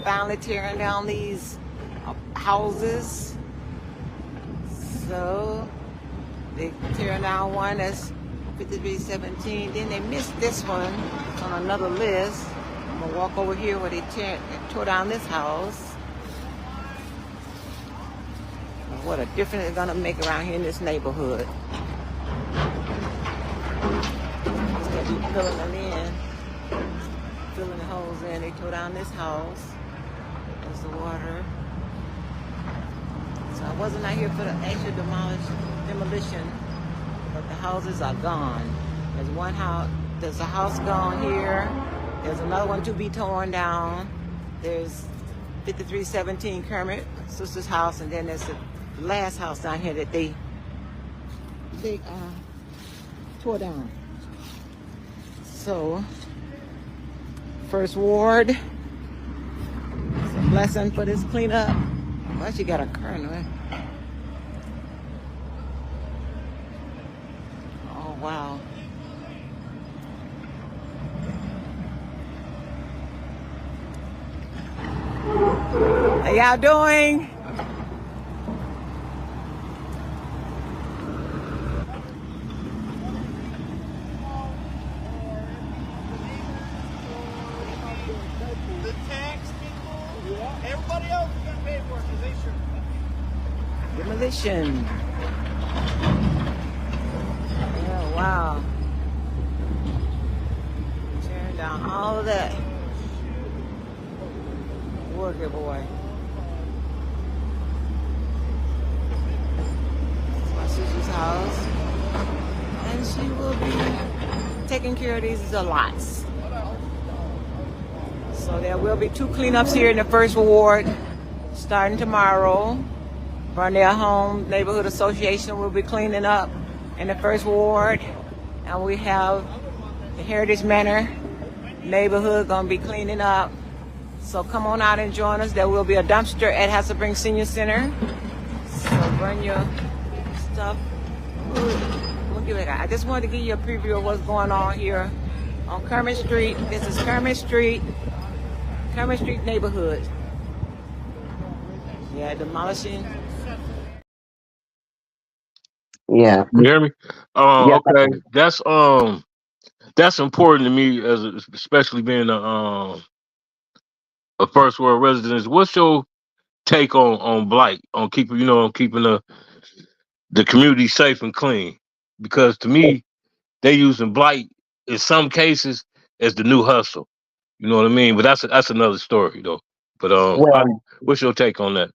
finally tearing down these houses. So they tearing down one that's 5317. Then they missed this one on another list. I'm gonna walk over here where they tore down this house. What a difference it's gonna make around here in this neighborhood. Just gonna be filling them in, filling the holes in. They tore down this house. There's the water. So I wasn't out here for the actual demolition, but the houses are gone. There's one house, there's a house gone here. There's another one to be torn down. There's 5317 Kermit, sister's house, and then there's the last house down here that they tore down. So, First Ward, it's a blessing for this cleanup. Well, she got a current, right? Oh, wow. How y'all doing? The tax people, everybody else is gonna pay for it because they sure. Demolition. Oh, wow. Tearing down all of that. Work it, boy. This is my sister's house. And she will be taking care of these lots. So there will be 2 cleanups here in the First Ward starting tomorrow. Barnell Home Neighborhood Association will be cleaning up in the First Ward. And we have the Heritage Manor neighborhood gonna be cleaning up. So come on out and join us. There will be a dumpster at Hasselbrink Senior Center. So bring your stuff. I just wanted to give you a preview of what's going on here on Kermit Street. This is Kermit Street neighborhood. Yeah, demolishing. Yeah. You hear me? Yeah. Okay. That's important to me especially being a first world resident. What's your take on blight, on keeping the community safe and clean? Because to me, they using blight in some cases as the new hustle. You know what I mean? But that's another story though. But Well, what's your take on that?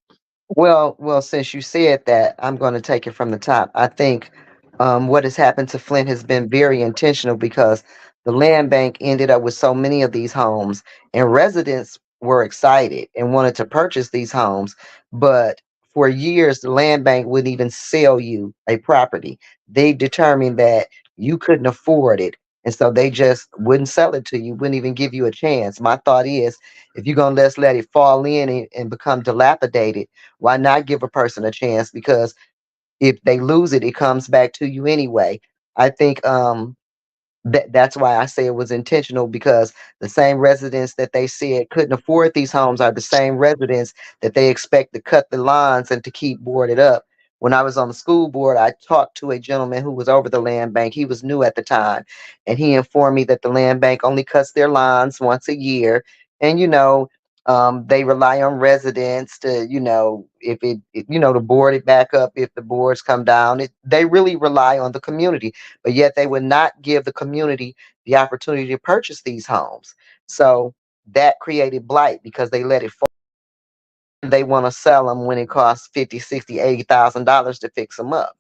well, since you said that, I'm going to take it from the top. I think what has happened to Flint has been very intentional because the land bank ended up with so many of these homes, and residents were excited and wanted to purchase these homes. But for years, the land bank wouldn't even sell you a property. They determined that you couldn't afford it. And so they just wouldn't sell it to you, wouldn't even give you a chance. My thought is, if you're going to just let it fall in and become dilapidated, why not give a person a chance? Because if they lose it, it comes back to you anyway. I think that's why I say it was intentional, because the same residents that they said couldn't afford these homes are the same residents that they expect to cut the lawns and to keep boarded up. When I was on the school board, I talked to a gentleman who was over the land bank. He was new at the time, and he informed me that the land bank only cuts their lawns once a year. And they rely on residents to, to board it back up if the boards come down. They really rely on the community, but yet they would not give the community the opportunity to purchase these homes. So that created blight because they let it fall. They want to sell them when it costs 50, 60, $80,000 to fix them up.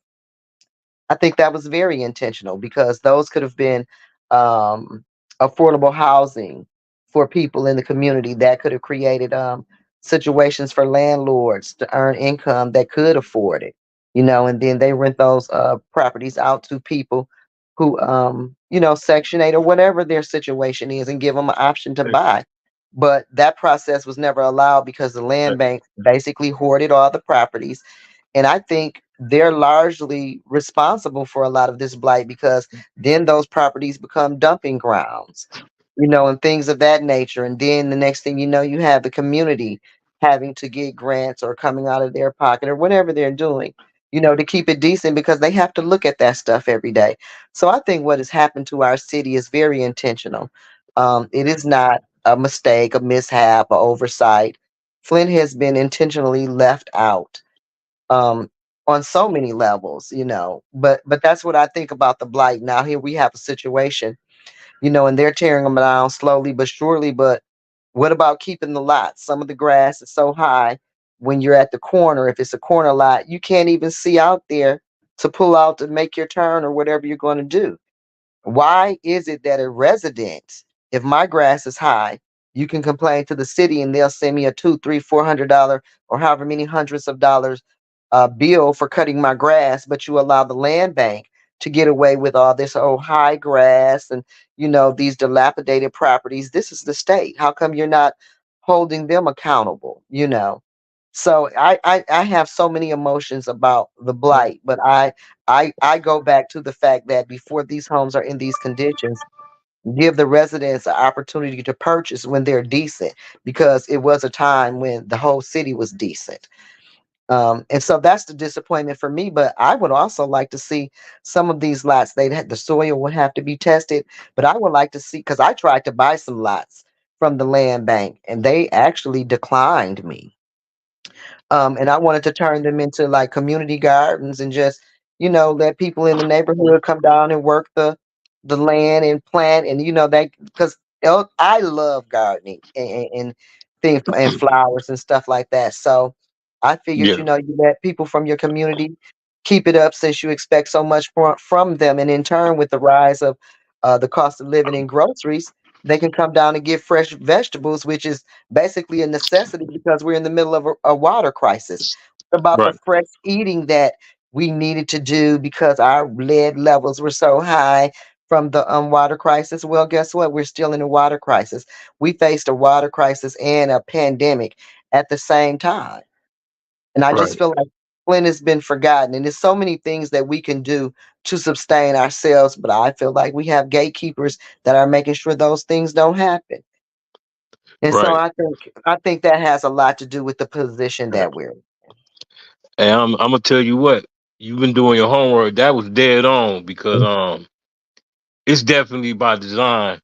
I think that was very intentional because those could have been affordable housing for people in the community that could have created situations for landlords to earn income that could afford it, and then they rent those properties out to people who, Section 8 or whatever their situation is, and give them an option to buy. But that process was never allowed because the land bank basically hoarded all the properties. And I think they're largely responsible for a lot of this blight because then those properties become dumping grounds. and things of that nature. And then the next thing you know, you have the community having to get grants or coming out of their pocket or whatever they're doing, to keep it decent because they have to look at that stuff every day. So I think what has happened to our city is very intentional. It is not a mistake, a mishap, a oversight. Flint has been intentionally left out um, on so many levels, But that's what I think about the blight. Now here we have a situation, and they're tearing them down slowly but surely. But what about keeping the lots? Some of the grass is so high when you're at the corner. If it's a corner lot, you can't even see out there to pull out to make your turn or whatever you're going to do. Why is it that a resident, if my grass is high, you can complain to the city and they'll send me a two, three, $400 or however many hundreds of dollars bill for cutting my grass, but you allow the land bank to get away with all this high grass and these dilapidated properties. This is the state. How come you're not holding them accountable? So I have so many emotions about the blight, but I go back to the fact that before these homes are in these conditions, give the residents an opportunity to purchase when they're decent, because it was a time when the whole city was decent. And so that's the disappointment for me. But I would also like to see some of these lots. The soil would have to be tested, but I would like to see, because I tried to buy some lots from the land bank and they actually declined me. And I wanted to turn them into like community gardens and just, let people in the neighborhood come down and work the land and plant and they because I love gardening and things and flowers and stuff like that. So I figured, Yeah, you let people from your community keep it up since you expect so much from them, and in turn, with the rise of the cost of living and groceries, they can come down and get fresh vegetables, which is basically a necessity because we're in the middle of a water crisis. What about the right, fresh eating that we needed to do because our lead levels were so high from the water crisis? Well, guess what? We're still in a water crisis. We faced a water crisis and a pandemic at the same time. And I just right, feel like Flint has been forgotten. And there's so many things that we can do to sustain ourselves, but I feel like we have gatekeepers that are making sure those things don't happen. And so right. I think that has a lot to do with the position that we're in. And I'm gonna tell you what, you've been doing your homework. That was dead on because it's definitely by design.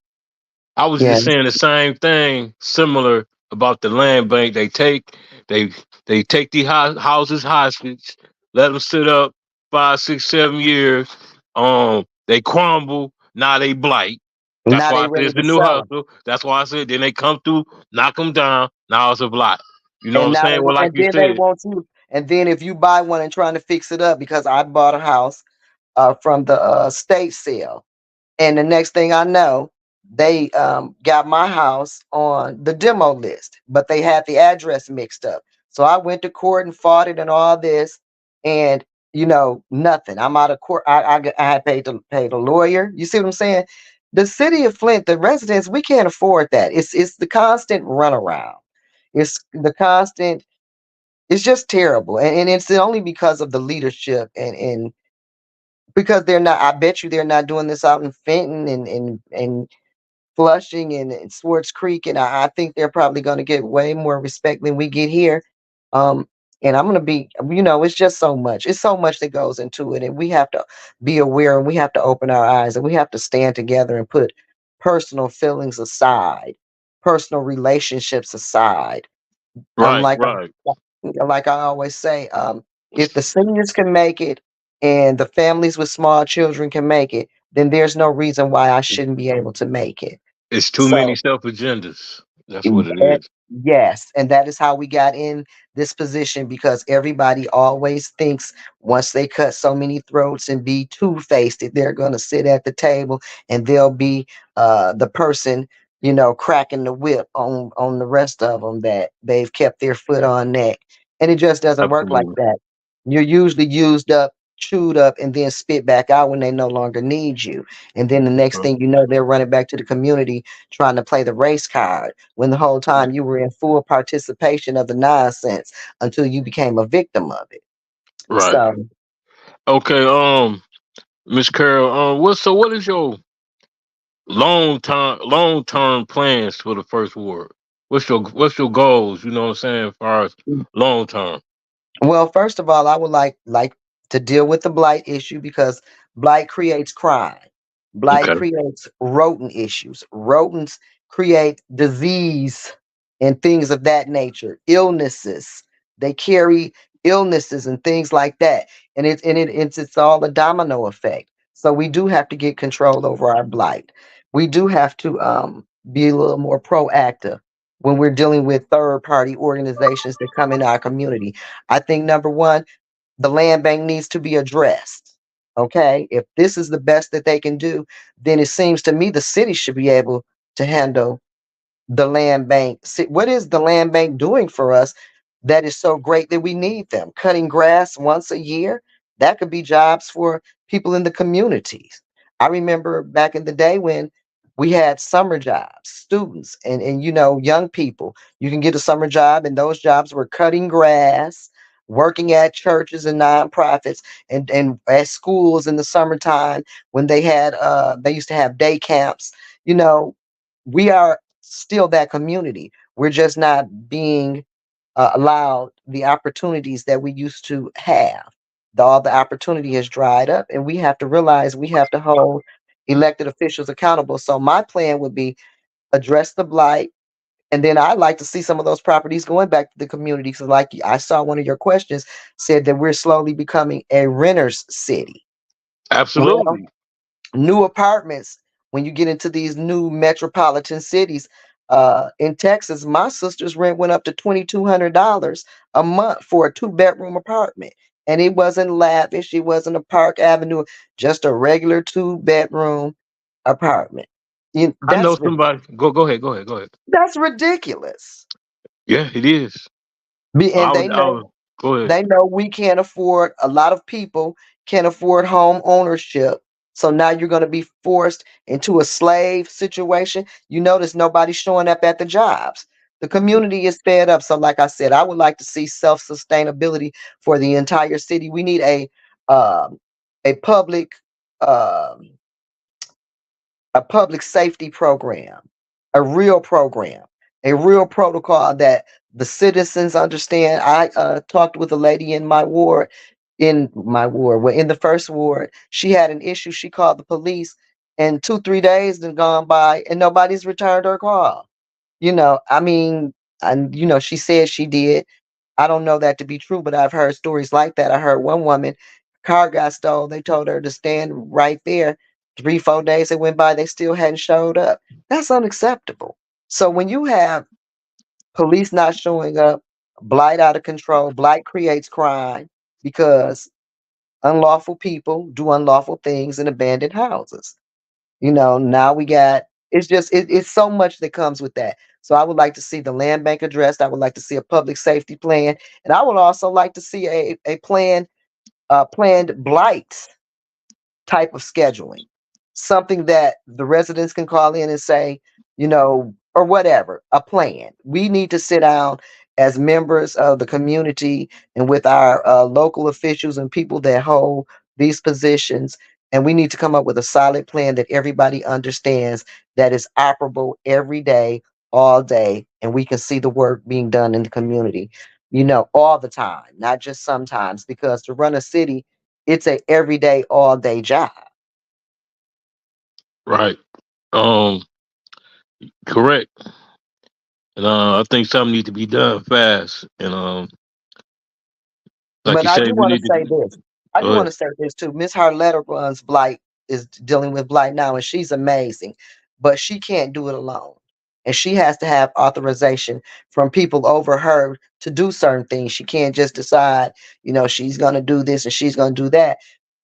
I was Yeah, just saying the same thing, similar about the land bank. They they take the houses hostage, let them sit up 5, 6, 7 years. They crumble. Now they blight. That's now why they I said ready it's the to new sell them. hustle. That's why I said then they come through, knock them down. Now it's a blight. You know what And I'm now they saying? Well, want, like and you then they said, want you. And then if you buy one and trying to fix it up, because I bought a house from the state sale, and the next thing I know, they got my house on the demo list, but they had the address mixed up. So I went to court and fought it and all this, and nothing. I'm out of court. I had paid a lawyer. You see what I'm saying? The city of Flint, the residents, we can't afford that. It's the constant runaround. It's the constant. It's just terrible, and it's only because of the leadership and because they're not. I bet you they're not doing this out in Fenton and Flushing and Swartz Creek, and I think they're probably going to get way more respect than we get here. Um, and I'm going to be, it's just so much. It's so much that goes into it, and we have to be aware, and we have to open our eyes, and we have to stand together and put personal feelings aside, personal relationships aside. Um, right, like right. like I always say, if the seniors can make it and the families with small children can make it, then there's no reason why I shouldn't be able to make it. It's too many So, self agendas. That's what it yeah, is. yes, and that is how we got in this position, because everybody always thinks once they cut so many throats and be two-faced that they're going to sit at the table and they'll be the person, cracking the whip on the rest of them that they've kept their foot on neck. And it just doesn't work like Absolutely. that. You're usually used up, chewed up, and then spit back out when they no longer need you. And then the next Right. thing you know, they're running back to the community trying to play the race card when the whole time you were in full participation of the nonsense until you became a victim of it. Right. So, Okay. Miss Carol. What? So what is your long term plans for the first ward? What's your goals? You know what I'm saying, as far as long term. Well, first of all, I would like to deal with the blight issue because blight creates crime. Blight Okay. creates rodent issues. Rodents create disease and things of that nature, illnesses. They carry illnesses and things like that. And it's all a domino effect. So we do have to get control over our blight. We do have to be a little more proactive when we're dealing with third party organizations that come in our community. I think number one, the land bank needs to be addressed. Okay. If this is the best that they can do, then it seems to me the city should be able to handle the land bank. What is the land bank doing for us that is so great that we need them? Cutting grass once a year? That could be jobs for people in the communities. I remember back in the day when we had summer jobs, students and young people. You can get a summer job, and those jobs were cutting grass, working at churches and nonprofits, and at schools in the summertime when they used to have day camps. You know, we are still that community. We're just not being allowed the opportunities that we used to have. All the opportunity has dried up, and we have to realize we have to hold elected officials accountable. So my plan would be address the blight, and then I'd like to see some of those properties going back to the community. So, like I saw one of your questions said that we're slowly becoming a renters city. Well, Absolutely. new apartments when you get into these new metropolitan cities in Texas. My sister's rent went up to $2,200 a month for a two-bedroom apartment, and it wasn't lavish. It wasn't a Park Avenue, just a regular two-bedroom apartment. You, I know somebody. Go ahead. that's ridiculous. Yeah, it is. And I was they I know was Go ahead. They know we can't afford, a lot of people can't afford home ownership. So now you're going to be forced into a slave situation. You notice nobody's showing up at the jobs. The community is fed up. So, like I said, I would like to see self sustainability for the entire city. We need um, a public um, a public safety program, a real protocol that the citizens understand. I talked with a lady well, in the first ward. She had an issue. She called the police, and 2, 3 days had gone by, and nobody's returned her call. I mean, and she said she did. I don't know that to be true, but I've heard stories like that. I heard one woman, car got stole. They told her to stand right there. 3, 4 days it went by, they still hadn't showed up. That's unacceptable. So when you have police not showing up, blight out of control, blight creates crime because unlawful people do unlawful things in abandoned houses. Now we got, it's so much that comes with that. So I would like to see the land bank addressed. I would like to see a public safety plan, and I would also like to see a planned blight type of scheduling, something that the residents can call in and say, or whatever, a plan. We need to sit down as members of the community and with our local officials and people that hold these positions. And we need to come up with a solid plan that everybody understands, that is operable every day, all day, and we can see the work being done in the community, all the time, not just sometimes, because to run a city, it's a everyday, all day job. Right. Um. Correct. And I think something needs to be done fast. And like But you I say, do we want to need to say this. I go do want ahead. to say this too. Miss Harletta runs Blight, is dealing with Blight now, and she's amazing. But she can't do it alone. And she has to have authorization from people over her to do certain things. She can't just decide, she's going to do this and she's going to do that.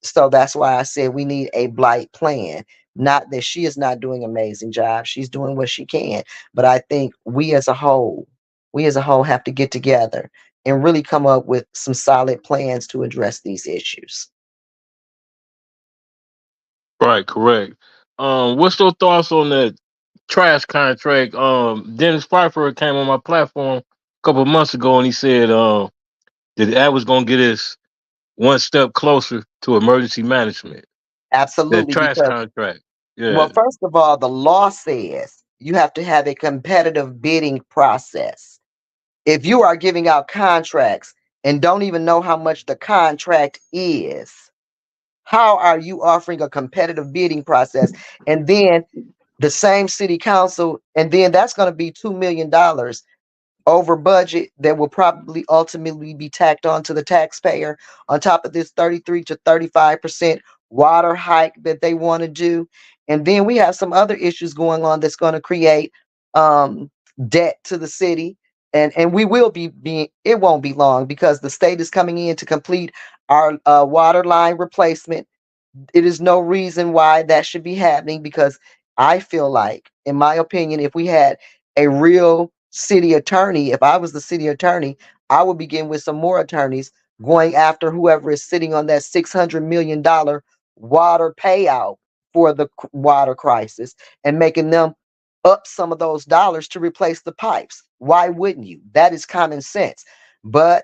So that's why I said we need a Blight plan. Not that she is not doing an amazing job. She's doing what she can. But I think we as a whole have to get together and really come up with some solid plans to address these issues. Right. Correct. What's your thoughts on that trash contract? Dennis Pfeiffer came on my platform a couple of months ago, and he said that was going to get us one step closer to emergency management. That Absolutely, trash because contract. Well, Yeah. first of all, the law says you have to have a competitive bidding process. If you are giving out contracts and don't even know how much the contract is, how are you offering a competitive bidding process? And then the same city council, and then that's going to be $2 million over budget that will probably ultimately be tacked on to the taxpayer on top of this 33 to 35% water hike that they want to do. And then we have some other issues going on that's going to create um, debt to the city. And we will be being, it won't be long because the state is coming in to complete our water line replacement. It is no reason why that should be happening because I feel like, in my opinion, if we had a real city attorney, if I was the city attorney, I would begin with some more attorneys going after whoever is sitting on that $600 million water payout for the water crisis and making them up some of those dollars to replace the pipes. Why wouldn't you? That is common sense. But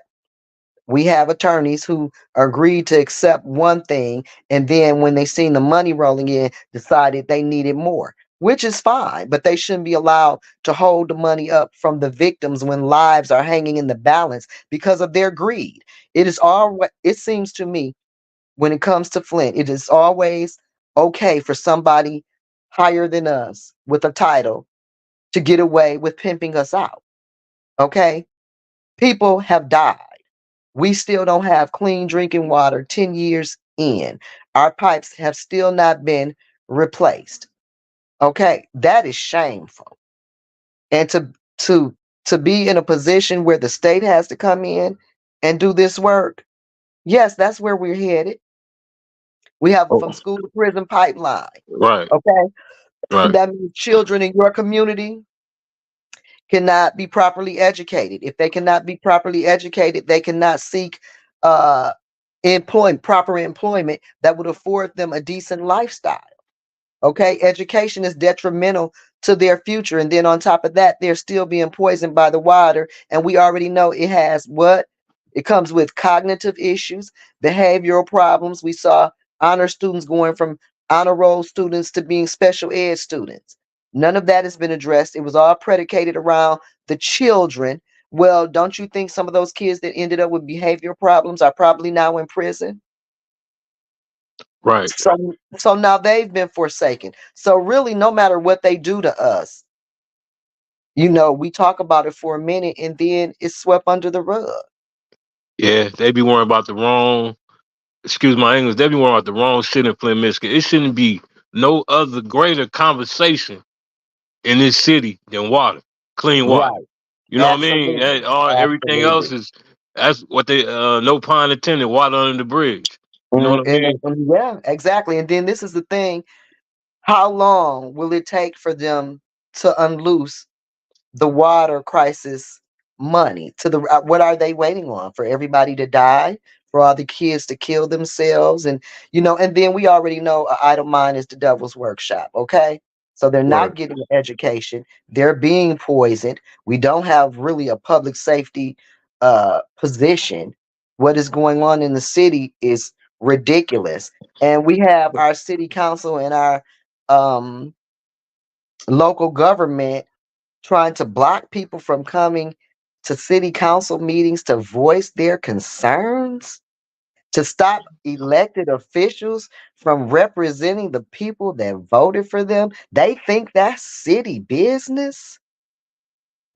we have attorneys who agreed to accept one thing and then when they seen the money rolling in decided they needed more, which is fine, but they shouldn't be allowed to hold the money up from the victims when lives are hanging in the balance because of their greed. It is all, it seems to me, when it comes to Flint, it is always okay for somebody higher than us with a title to get away with pimping us out. Okay, people have died. We still don't have clean drinking water 10 years in. Our pipes have still not been replaced. Okay, that is shameful. And to to be in a position where the state has to come in and do this work, yes, that's where we're headed. We have a Oh, from school to prison pipeline. right. Okay, Right. that means children in your community cannot be properly educated. If they cannot be properly educated, they cannot seek uh proper employment that would afford them a decent lifestyle. Okay, education is detrimental to their future, and then on top of that, they're still being poisoned by the water, and we already know it has what it comes with: cognitive issues, behavioral problems. We saw honor students going from honor roll students to being special ed students. None of that has been addressed. It was all predicated around the children. Well, don't you think some of those kids that ended up with behavioral problems are probably now in prison? Right. So now they've been forsaken. So really, no matter what they do to us, we talk about it for a minute and then it's swept under the rug. Yeah, they be worrying about the wrong. Excuse my English. They be worrying about the wrong shit in Flint, Michigan. It shouldn't be no other greater conversation in this city than water, clean water. Right. You know what I mean? Absolutely. All everything else Absolutely. is that's what they no pun intended. Water under the bridge. You know what I mean? Yeah, exactly. And then this is the thing: how long will it take for them to unloose the water crisis money to the what are they waiting on, for everybody to die, for all the kids to kill themselves? And and then we already know a idle mind is the devil's workshop. Okay, so they're Right. not getting an education, they're being poisoned. We don't have really a public safety position. What is going on in the city is ridiculous, and we have our city council and our um local government trying to block people from coming to city council meetings to voice their concerns, to stop elected officials from representing the people that voted for them. They think that's city business.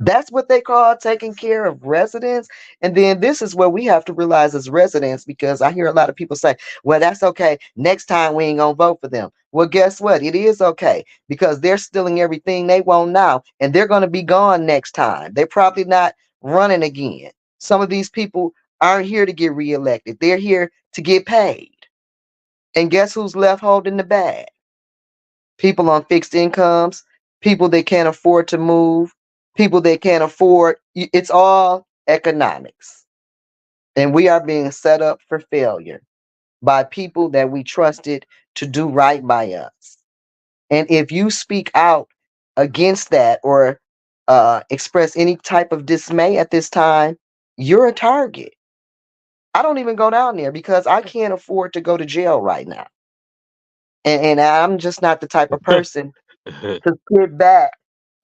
That's what they call taking care of residents. And then this is where we have to realize as residents, because I hear a lot of people say, well, that's okay. Next time we ain't going to vote for them. Well, guess what? It is okay because they're stealing everything they want now and they're going to be gone next time. They're probably not running again. Some of these people aren't here to get reelected, they're here to get paid. And guess who's left holding the bag? People on fixed incomes, people that can't afford to move, people that can't afford. It's all economics. And we are being set up for failure by people that we trusted to do right by us. And if you speak out against that or express any type of dismay at this time, you're a target. I don't even go down there because I can't afford to go to jail right now. And I'm just not the type of person to sit back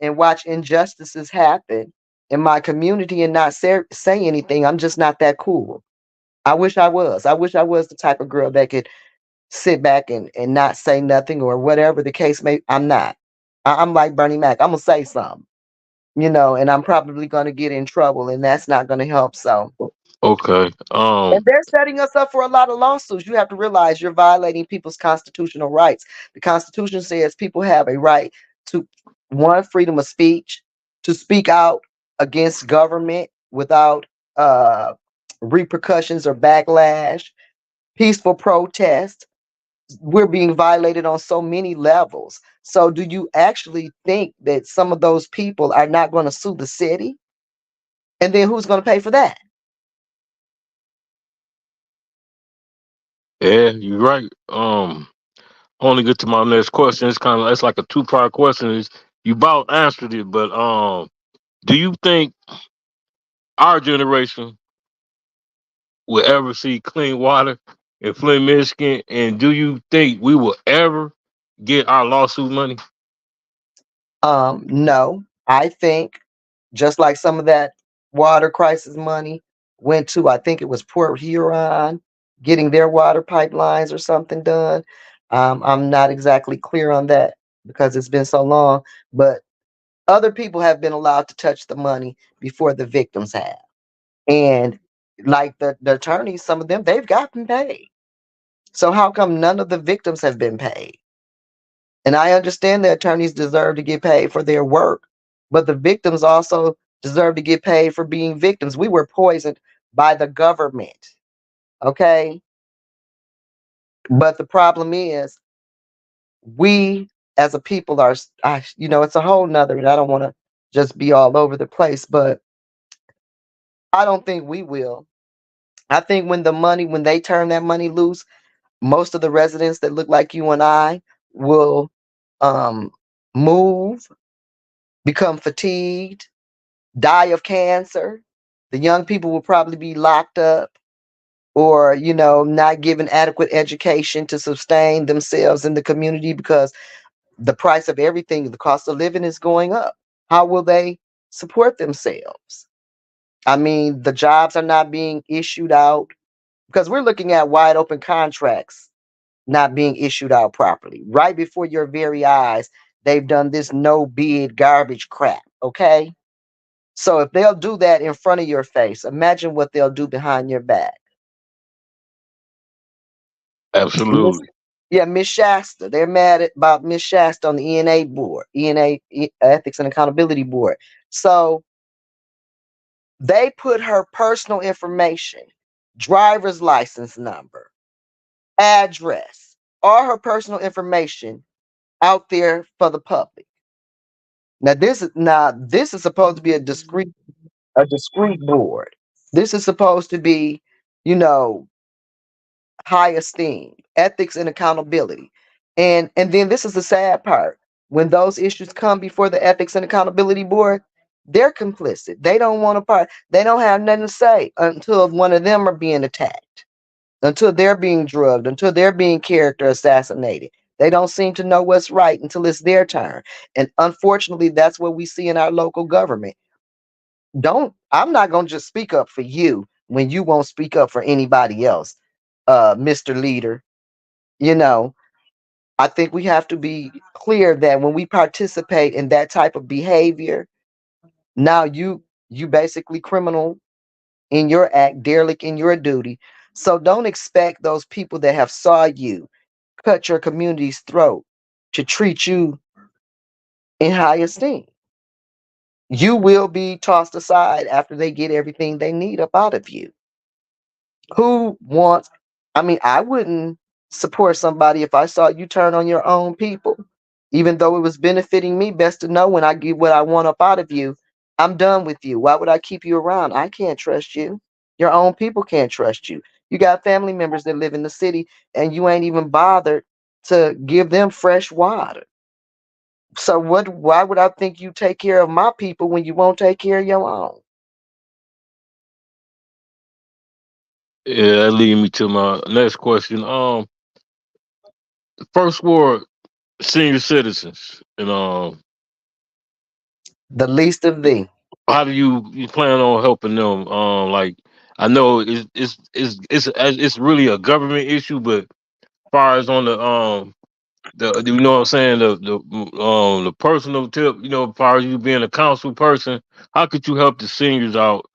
and watch injustices happen in my community and not say anything. I'm just not that cool. I wish I was. I wish I was the type of girl that could sit back and not say nothing or whatever the case may. I'm not. I'm like Bernie Mac. I'm gonna say something, and I'm probably gonna get in trouble, and that's not gonna help. So, Okay. and they're setting us up for a lot of lawsuits. You have to realize you're violating people's constitutional rights. The Constitution says people have a right to one freedom of speech, to speak out against government without uh, repercussions or backlash, peaceful protest. We're being violated on so many levels. So, do you actually think that some of those people are not going to sue the city? And then who's going to pay for that? Yeah, you're right. I want to get to my next question. It's like a two-part question. You about answered it, but do you think our generation will ever see clean water in Flint, Michigan? And do you think we will ever get our lawsuit money? No, I think just like some of that water crisis money went to, I think it was Port Huron, getting their water pipelines or something done. I'm not exactly clear on that because it's been so long, but other people have been allowed to touch the money before the victims have. And like the attorneys, some of them, they've gotten paid. So how come none of the victims have been paid? And I understand the attorneys deserve to get paid for their work, but the victims also deserve to get paid for being victims. We were poisoned by the government. Okay. But the problem is, we as a people are, it's a whole nother, and I don't want to just be all over the place, but I don't think we will. I think when they turn that money loose, most of the residents that look like you and I will um, move, become fatigued, die of cancer. The young people will probably be locked up or, not given adequate education to sustain themselves in the community because the price of everything, the cost of living is going up. How will they support themselves? I mean, the jobs are not being issued out because we're looking at wide open contracts not being issued out properly. Right before your very eyes, they've done this no bid garbage crap. Okay. So if they'll do that in front of your face, imagine what they'll do behind your back. Miss, Absolutely. yeah, Miss Shasta. They're mad about Miss Shasta on the ENA board, Ethics and Accountability Board. So they put her personal information, driver's license number, address, all her personal information out there for the public. Now this is supposed to be a discreet board. This is supposed to be, you know, high esteem, ethics and accountability. And then this is the sad part. When those issues come before the ethics and accountability board, they're complicit. They don't want to part. They don't have nothing to say until one of them are being attacked, until they're being drugged, until they're being character assassinated. They don't seem to know what's right until it's their turn. And unfortunately, that's what we see in our local government. I'm not going to just speak up for you when you won't speak up for anybody else, Mr. Leader. You know, I think we have to be clear that when we participate in that type of behavior, now you basically criminal in your act, derelict in your duty. So don't expect those people that have saw you cut your community's throat to treat you in high esteem. You will be tossed aside after they get everything they need up out of you. Who wants, I mean, I wouldn't support somebody if I saw you turn on your own people. Even though it was benefiting me, best to know when I get what I want up out of you, I'm done with you. Why would I keep you around? I can't trust you. Your own people can't trust you. You got family members that live in the city and you ain't even bothered to give them fresh water. So why would I think you take care of my people when you won't take care of your own? Yeah, that leads me to my next question. the first ward senior citizens, and The least of thee. how do you plan on helping them? Like I know it's really a government issue, but far as on the you know what I'm saying, the personal tip, you know, as far as you being a council person, how could you help the seniors out,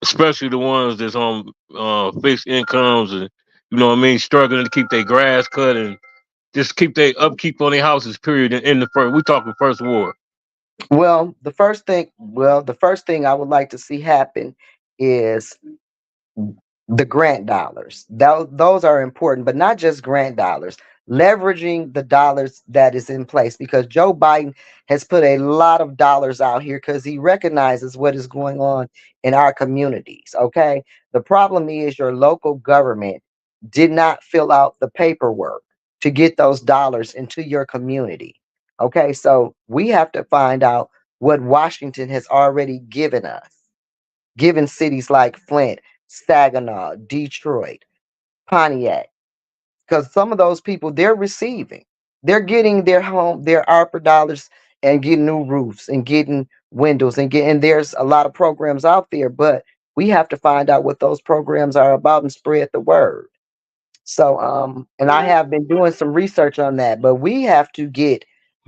especially the ones that's on fixed incomes and you know what I mean, struggling to keep their grass cut and just keep their upkeep on their houses. Period. In the first, we talking first ward. Well, the first thing I would like to see happen is the grant dollars. Those are important, but not just grant dollars. Leveraging the dollars that is in place because Joe Biden has put a lot of dollars out here because he recognizes what is going on in our communities. Okay. The problem is your local government did not fill out the paperwork to get those dollars into your community. Okay. So we have to find out what Washington has already given us, given cities like Flint, Saginaw, Detroit, Pontiac, because some of those people they're receiving, they're getting their home, their ARPA dollars, and getting new roofs and getting windows and getting. There's a lot of programs out there, but we have to find out what those programs are about and spread the word. So, and I have been doing some research on that, but we have to get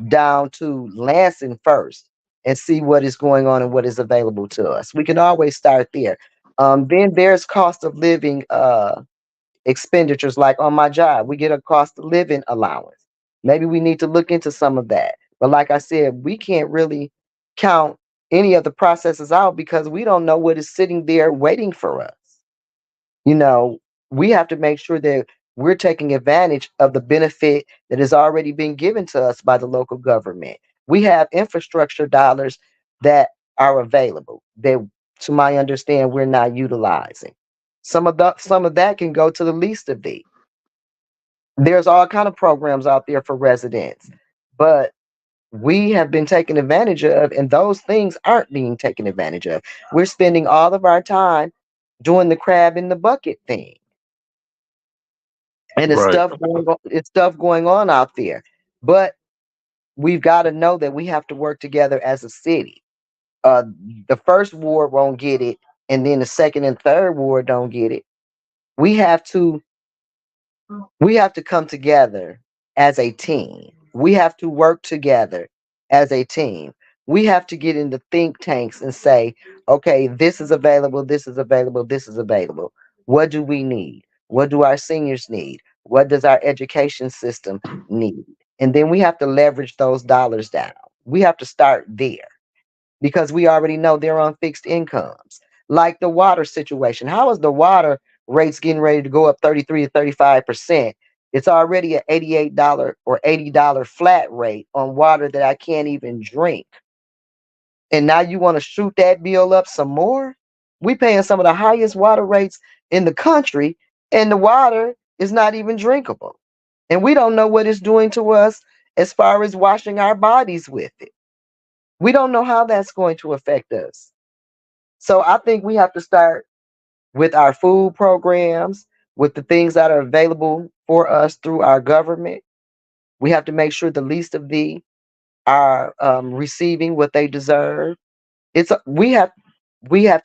down to Lansing first and see what is going on and what is available to us. We can always start there. Then there's cost of living expenditures, like on my job, we get a cost of living allowance. Maybe we need to look into some of that. But like I said, we can't really count any of the processes out because we don't know what is sitting there waiting for us. You know, we have to make sure that we're taking advantage of the benefit that has already been given to us by the local government. We have infrastructure dollars that are available that, to my understand, we're not utilizing. Some of that can go to the least of these. There's all kind of programs out there for residents, but we have been taken advantage of, and those things aren't being taken advantage of. We're spending all of our time doing the crab in the bucket thing, and Right. it's stuff going on out there. But we've got to know that we have to work together as a city. Uh, the first ward won't get it, and then the second and third ward don't get it. We have to we have to come together as a team. We have to work together as a team. We have to get into think tanks and say, okay, this is available, this is available, this is available. What do we need? What do our seniors need? What does our education system need? And then we have to leverage those dollars down. We have to start there because we already know they're on fixed incomes. Like the water situation. How is the water rates getting ready to go up 33 to 35%? It's already an $88 or $80 flat rate on water that I can't even drink. And now you want to shoot that bill up some more? We paying some of the highest water rates in the country, and the water is not even drinkable. And we don't know what it's doing to us as far as washing our bodies with it. We don't know how that's going to affect us. So I think we have to start with our food programs, with the things that are available for us through our government. We have to make sure the least of thee are receiving what they deserve. We have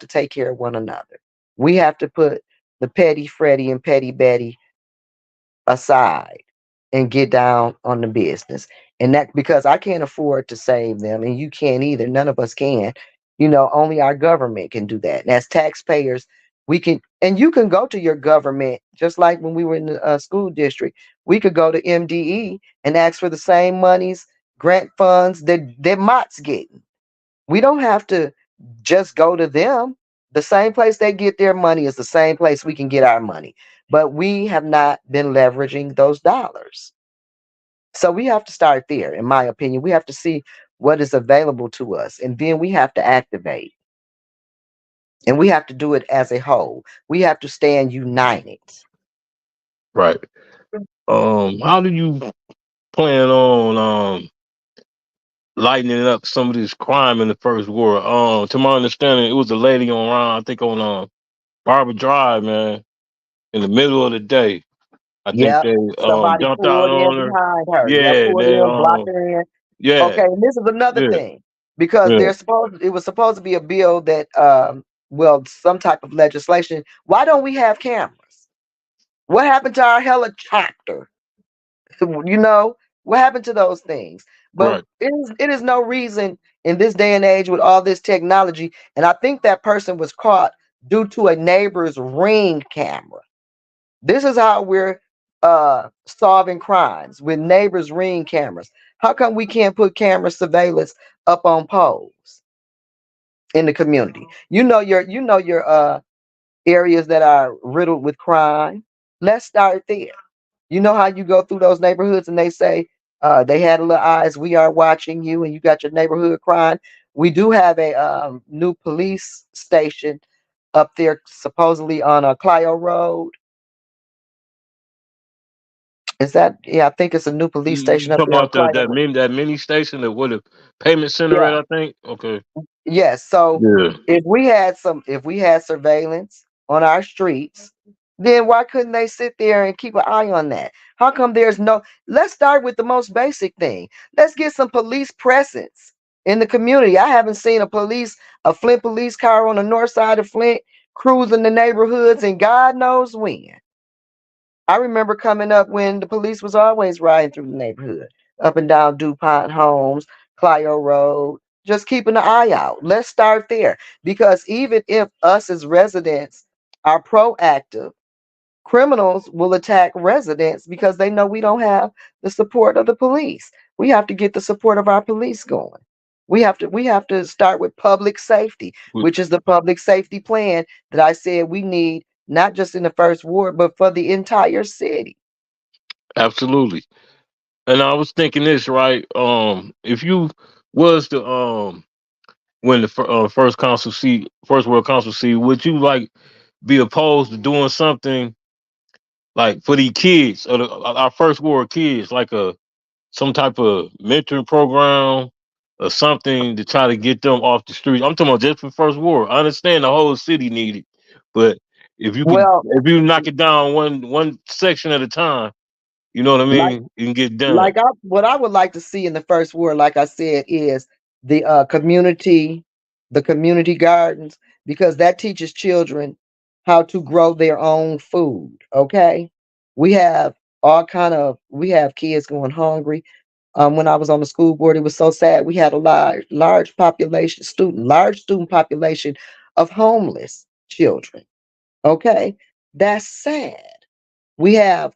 to take care of one another. We have to put the petty Freddie and petty Betty aside and get down on the business. And that because I can't afford to save them and you can't either. None of us can. You know, only our government can do that. And as taxpayers, we can, and you can go to your government just like when we were in the school district. We could go to MDE and ask for the same monies, grant funds that Mott's getting. We don't have to just go to them. The same place they get their money is the same place we can get our money. But we have not been leveraging those dollars. So we have to start there, in my opinion. We have to see what is available to us, and then we have to activate. And we have to do it as a whole. We have to stand united. Right. How do you plan on lightening up some of this crime in the first ward? To my understanding, it was a lady on around, I think on Barber Drive, man, in the middle of the day. I think Yep. they Somebody jumped out pulled in on her. behind her. Yep, Yeah, pulled they in, blocked her in. yeah, Okay, and this is another yeah, thing because yeah. it was supposed to be a bill that well, some type of legislation. Why don't we have cameras? What happened to our helicopter? You know, what happened to those things? But Right. it is no reason in this day and age with all this technology, and I think that person was caught due to a neighbor's ring camera. This is how we're solving crimes with neighbors' ring cameras. How come we can't put camera surveillance up on poles in the community? You know your areas that are riddled with crime. Let's start there. You know how you go through those neighborhoods and they say they had a little eyes, we are watching you, and you got your neighborhood crime. We do have a new police station up there, supposedly on a Clio Road. Is that? Yeah, I think it's a new police station You up talking there on about Clio Road. that mini station that where the payment center at? Yeah. I think. Okay. Yes. So Yeah. if we had surveillance on our streets, then why couldn't they sit there and keep an eye on that? How come there's no? Let's start with the most basic thing. Let's get some police presence in the community. I haven't seen a Flint police car on the north side of Flint cruising the neighborhoods, and God knows when. I remember coming up when the police was always riding through the neighborhood, up and down DuPont Homes, Clio Road, just keeping an eye out. Let's start there because even if us as residents are proactive, criminals will attack residents because they know we don't have the support of the police. We have to get the support of our police going. We have to start with public safety, We- which is the public safety plan that I said we need not just in the first ward but for the entire city. Absolutely. And I was thinking this right. If you was the when the first world council seat, would you like be opposed to doing something like for these kids or our first world kids, like a some type of mentoring program or something to try to get them off the streets? I'm talking about just for first world. I understand the whole city needed, but Well, if you knock it down one section at a time, you know what I like mean, you can get done. what I would like to see in the first ward, like I said, is the the community gardens, because that teaches children how to grow their own food. Okay, we have we have kids going hungry. When I was on the school board, it was so sad. We had a large student population of homeless children. Okay, that's sad. We have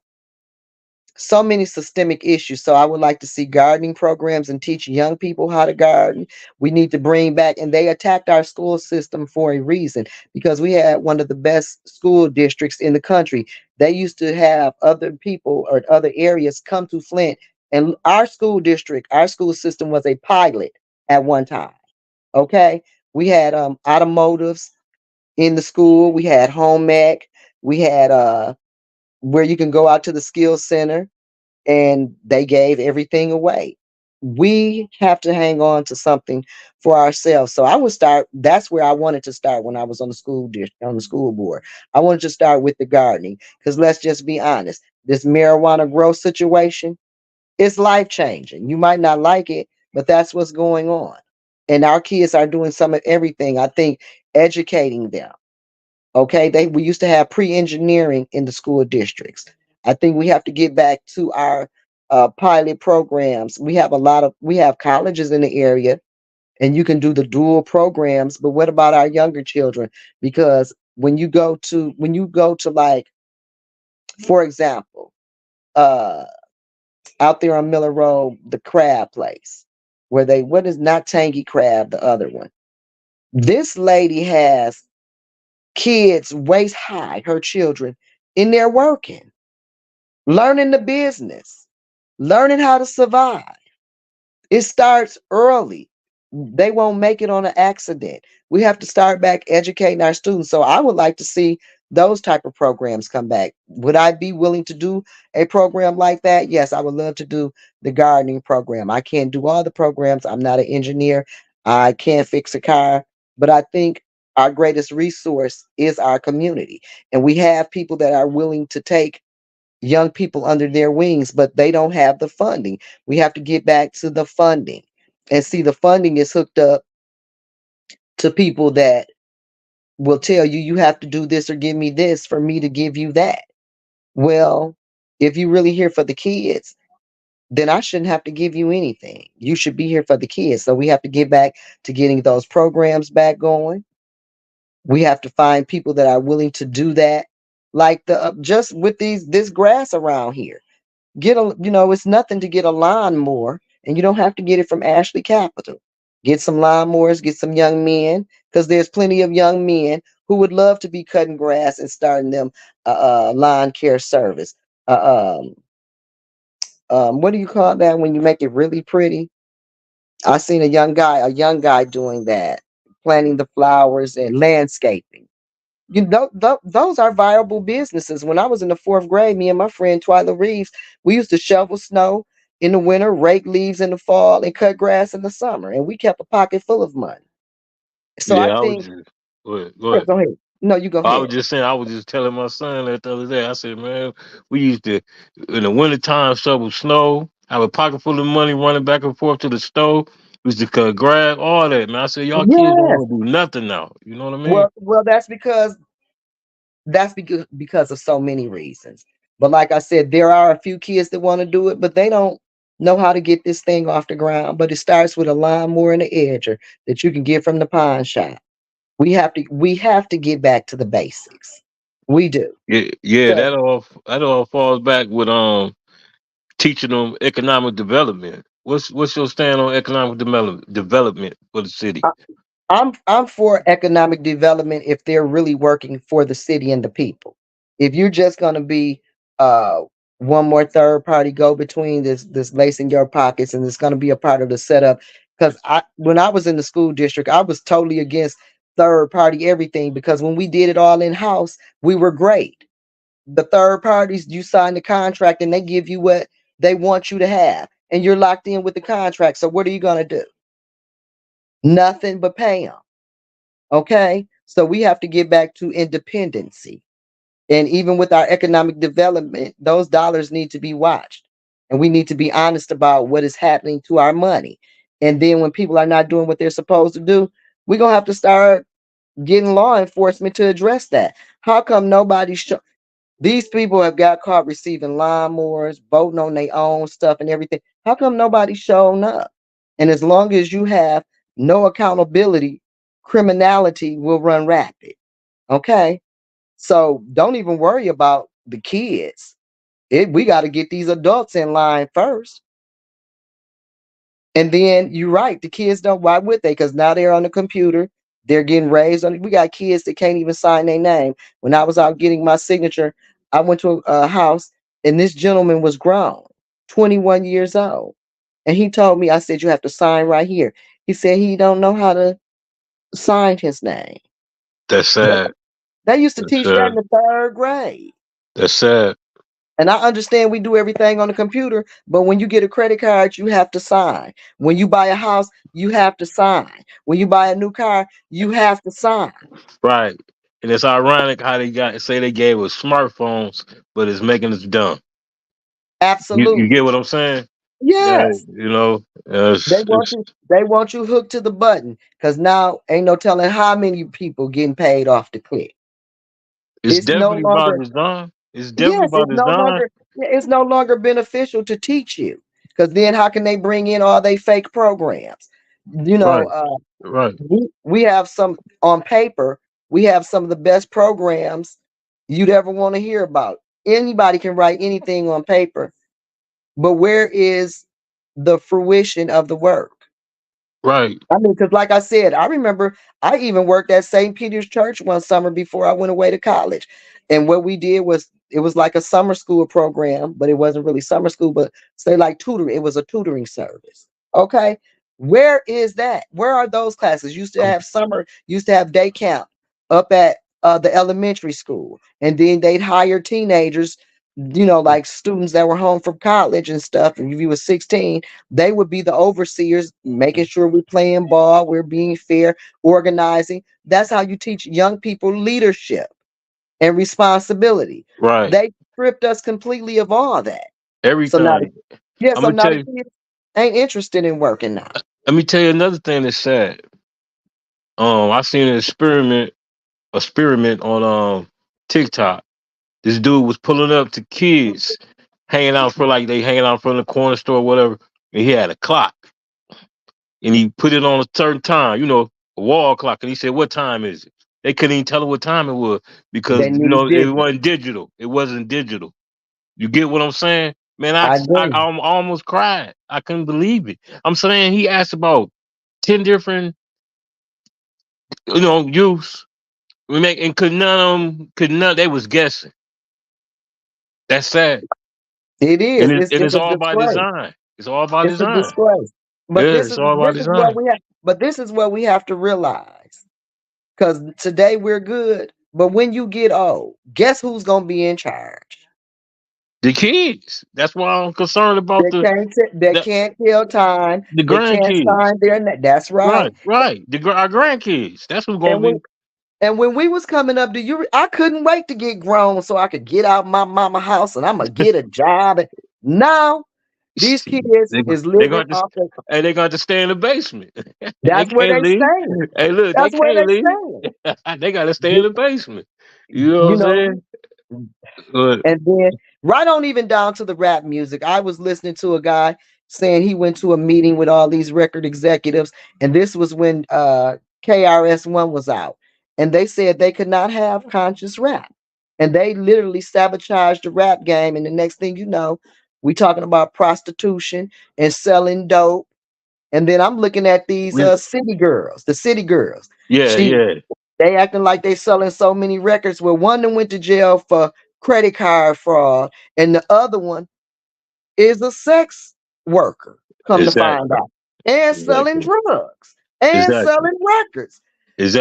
so many systemic issues. So I would like to see gardening programs and teach young people how to garden. We need to bring back, and they attacked our school system for a reason because we had one of the best school districts in the country. They used to have other people or other areas come to Flint, and our school system was a pilot at one time. Okay, we had automotives in the school. We had home ec. We had where you can go out to the skills center, and they gave everything away. We have to hang on to something for ourselves. So I would start. That's where I wanted to start when I was on the on the school board. I wanted to start with the gardening because let's just be honest. This marijuana growth situation is life changing. You might not like it, but that's what's going on. And our kids are doing some of everything. I think educating them. Okay, we used to have pre-engineering in the school districts. I think we have to get back to our pilot programs. We have colleges in the area, and you can do the dual programs. But what about our younger children? Because when you go to like, for example, uh, out there on Miller Road, the crab place, where they what is not Tangy Crab, the other one. This lady has kids waist high, her children, in there working, learning the business, learning how to survive. It starts early. They won't make it on an accident. We have to start back educating our students. So I would like to see those type of programs come back. Would I be willing to do a program like that? Yes, I would love to do the gardening program. I can't do all the programs. I'm not an engineer. I can't fix a car, but I think our greatest resource is our community. And we have people that are willing to take young people under their wings, but they don't have the funding. We have to get back to the funding. And see, the funding is hooked up to people that will tell you you have to do this or give me this for me to give you that. Well, if you really here for the kids, then I shouldn't have to give you anything. You should be here for the kids. So we have to get back to getting those programs back going. We have to find people that are willing to do that. Like the just with this grass around here. Get a it's nothing to get a lawnmower, and you don't have to get it from Ashley Capital. Get some lawnmowers, get some young men, because there's plenty of young men who would love to be cutting grass and starting them lawn care service. Uh, what do you call that when you make it really pretty? I seen a young guy doing that, planting the flowers and landscaping. Those are viable businesses. When I was in the fourth grade, me and my friend Twyla Reeves, we used to shovel snow in the winter, rake leaves in the fall, and cut grass in the summer, and we kept a pocket full of money. So I Yeah, I was think, just go yeah, ahead. go ahead. No, you go I ahead. was just saying, I was just telling my son that the other day. I said, man, we used to, in the wintertime, shovel snow, have a pocket full of money running back and forth to the stove. We used to cut grass, all that, man. I said, y'all kids don't Yes. want to do nothing now. You know what I mean? Well, that's because of so many reasons. But like I said, there are a few kids that want to do it, but they don't know how to get this thing off the ground. But it starts with a lawnmower and an edger that you can get from the pawn shop. We have to get back to the basics. We do. Yeah, yeah. So That all falls back with teaching them economic development. What's your stand on economic development for the city? I'm for economic development if they're really working for the city and the people. If you're just gonna be uh one more third party go between this lace in your pockets, and it's gonna be a part of the setup. Because when I was in the school district, I was totally against third party everything, because when we did it all in house, we were great. The third parties, you sign the contract and they give you what they want you to have, and you're locked in with the contract. So what are you gonna do? Nothing but pay them. Okay. So we have to get back to independency. And even with our economic development, those dollars need to be watched. And we need to be honest about what is happening to our money. And then when people are not doing what they're supposed to do, we're going to have to start getting law enforcement to address that. How come these people have got caught receiving lawnmowers, voting on their own stuff and everything? How come nobody's showing up? And as long as you have no accountability, criminality will run rapid. Okay. So don't even worry about the kids. We got to get these adults in line first. And then you're right, the kids don't. Why would they? Because now they're on the computer. They're getting raised on. We got kids that can't even sign their name. When I was out getting my signature, I went to a house, and this gentleman was grown, 21 years old. And he told me, I said, you have to sign right here. He said he don't know how to sign his name. That's They sad. they used to That's teach that in sad. the third grade. That's sad. And I understand we do everything on the computer, but when you get a credit card, you have to sign. When you buy a house, you have to sign. When you buy a new car, you have to sign. Right. And it's ironic how they got say they gave us smartphones, but it's making us dumb. You get Absolutely. what I'm saying? Yeah, Yes. They want it's you hooked to the button, because now ain't no telling how many people getting paid off the click. it's It's no definitely by longer design. It's definitely Yes, by design. it's no longer beneficial to teach you, because then how can they bring in all they fake programs? You know, Right. Right. we have some on paper. We have some of the best programs you'd ever want to hear about. Anybody can write anything on paper, but where is the fruition of the work? Right. I mean, because like I said, I remember I even worked at St. Peter's Church one summer before I went away to college. And what we did was it was like a summer school program, but it wasn't really summer school, but say like tutoring. It was a tutoring service. Okay. Where is that? Where are those classes? Used to have day camp up at the elementary school. And then they'd hire teenagers, like students that were home from college and stuff. And if you were 16, they would be the overseers, making sure we're playing ball, we're being fair, organizing. That's how you teach young people leadership and responsibility. Right. They stripped us completely of all that. So now, Everything. yeah, I'm so gonna now tell the you. kids ain't interested in working now. Let me tell you another thing that's sad. I seen experiment on TikTok. This dude was pulling up to kids hanging out for like they hanging out from the corner store or whatever, and he had a clock and he put it on a certain time, a wall clock, and he said, "What time is it?" They couldn't even tell him what time it was because They need it digital. wasn't digital. It wasn't digital. You get what I'm saying, man? I I agree. almost cried. I couldn't believe it. I'm saying he asked about 10 different, youths. We make and could none of them could none. They was guessing. That's sad, It is. and It's it's a all by disgrace. design. It's all by It's a design. disgrace. But Yeah, this it's is all by this is what design. we have. But this is what we have to realize. Because today we're good, but when you get old, guess who's gonna be in charge? The kids. That's why I'm concerned about They the can't tell time. the They can't grandkids. sign their name. That's right. Right, right. Our grandkids. That's who's gonna And when be. and when we was coming up, I couldn't wait to get grown so I could get out my mama house and I'm gonna get a job. And now these kids They is they living going to off the. and they going to stay in the basement. They That's where can't they leave. staying. Hey, look, they That's where can't they leave. staying. They got to stay in You the basement. You know what you I'm know, saying? But and then right on even down to the rap music. I was listening to a guy saying he went to a meeting with all these record executives, and this was when KRS-One was out, and they said they could not have conscious rap, and they literally sabotaged the rap game. And the next thing you know, we talking about prostitution and selling dope. And then I'm looking at these we, the city girls. yeah, She yeah, they acting like they selling so many records. Where one that went to jail for credit card fraud, and the other one is a sex worker. Come to find exactly, out, and selling exactly, drugs and exactly, selling records.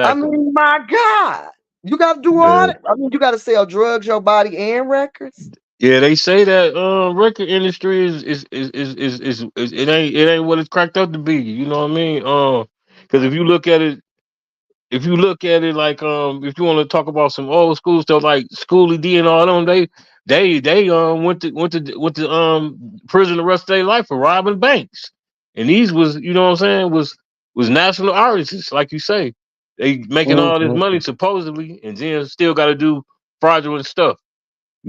I exactly. mean, my God, you got to do all Yeah. that. I mean, you got to sell drugs, your body, and records. Yeah, they say that record industry is it ain't what it's cracked up to be. You know what I mean? Because if you look at it like if you want to talk about some old school stuff like Schoolie D and all them, they went to prison the rest of their life for robbing banks, and these was what I'm saying was national artists like you say, they making all this Mhm. money supposedly, and then still got to do fraudulent stuff.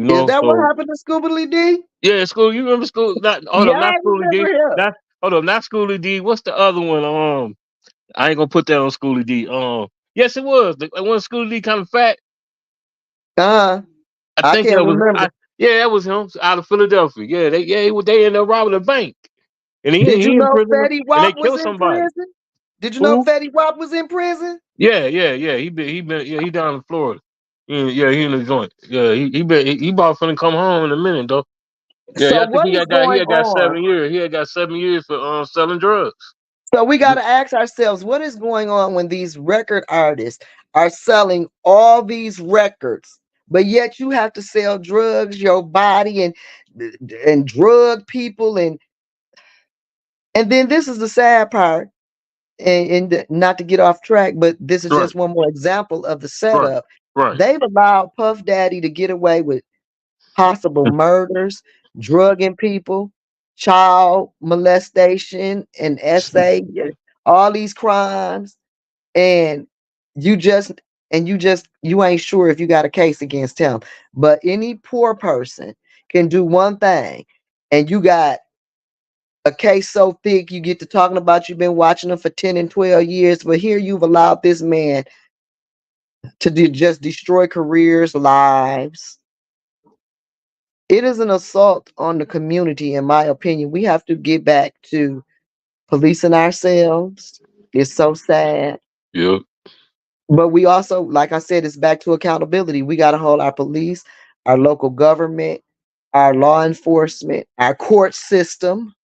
Is that what So happened to Scooby D? yeah, school. You remember school? Not hold Yeah, up, I not Schoolie remember D. him. Not hold up, not Schoolie D. What's the other one? I ain't gonna put that on Schoolie D. Yes, it was. The one Schoolie D kind of fat. Uh, I I think can't that was. remember. Yeah, that was him out of Philadelphia. Yeah, they ended up robbing a bank, and Did you he in know prison, Fetty and they Wap was killed in somebody. prison? Did you know Who? Fetty Wap was in prison? Yeah. He been he down in Florida. Yeah, he in the joint. Yeah, he about finna come home in a minute though. Yeah, So I think what is he going had got on? 7 years. He had got 7 years for selling drugs. So we got to ask ourselves, what is going on when these record artists are selling all these records, but yet you have to sell drugs, your body, and drug people, and then this is the sad part, and not to get off track, but this is Right, just one more example of the right, setup. right. They've allowed Puff Daddy to get away with possible murders, drugging people, child molestation, and all these crimes, and you just you ain't sure if you got a case against him. But any poor person can do one thing, and you got a case so thick you get to talking about you've been watching them for 10 and 12 years, but here you've allowed this man to just destroy careers, lives. It is an assault on the community, in my opinion. We have to get back to policing ourselves. It's so sad. Yep, But we also, like I said, it's back to accountability. We got to hold our police, our local government, our law enforcement, our court system,